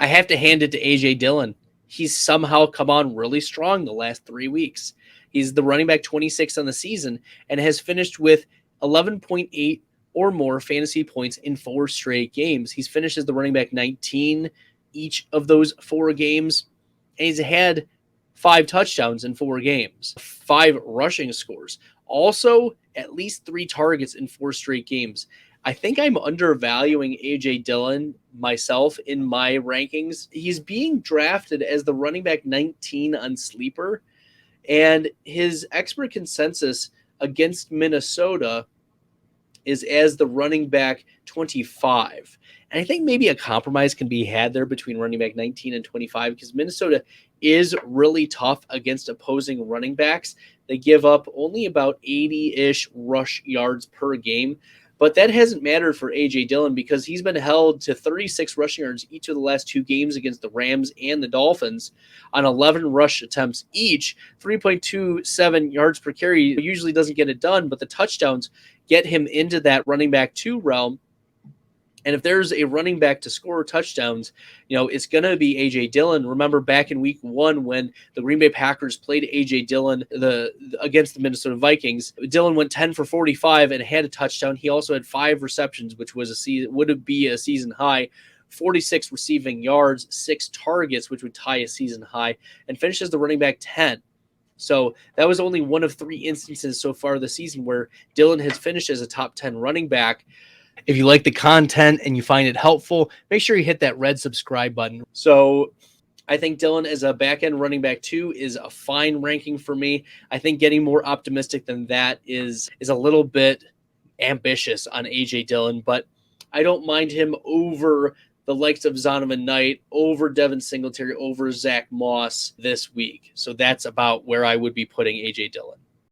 I have to hand it to A.J. Dillon. He's somehow come on really strong the last 3 weeks. He's the running back 26 on the season and has finished with 11.8 or more fantasy points in 4 straight games. He's finished as the running back 19 each of those 4 games, and he's had 5 touchdowns in 4 games, 5 rushing scores, also at least 3 targets in 4 straight games. I think I'm undervaluing A.J. Dillon myself in my rankings. He's being drafted as the running back 19 on Sleeper, and his expert consensus against Minnesota is as the running back 25. And I think maybe a compromise can be had there between running back 19 and 25 because Minnesota is really tough against opposing running backs. They give up only about 80-ish rush yards per game. But that hasn't mattered for A.J. Dillon because he's been held to 36 rushing yards each of the last 2 games against the Rams and the Dolphins on 11 rush attempts each. 3.27 yards per carry usually doesn't get it done, but the touchdowns get him into that running back 2 realm. And if there's a running back to score touchdowns, it's going to be A.J. Dillon. Remember back in week 1 when the Green Bay Packers played A.J. Dillon against the Minnesota Vikings, Dillon went 10 for 45 and had a touchdown. He also had 5 receptions, which would be a season high, 46 receiving yards, 6 targets, which would tie a season high, and finishes the running back 10. So that was only one of 3 instances so far this season where Dillon has finished as a top 10 running back. If you like the content and you find it helpful, make sure you hit that red subscribe button. So I think Dillon as a back-end running back 2 is a fine ranking for me. I think getting more optimistic than that is a little bit ambitious on A.J. Dillon, but I don't mind him over the likes of Zonovan Knight, over Devin Singletary, over Zach Moss this week. So that's about where I would be putting A.J. Dillon.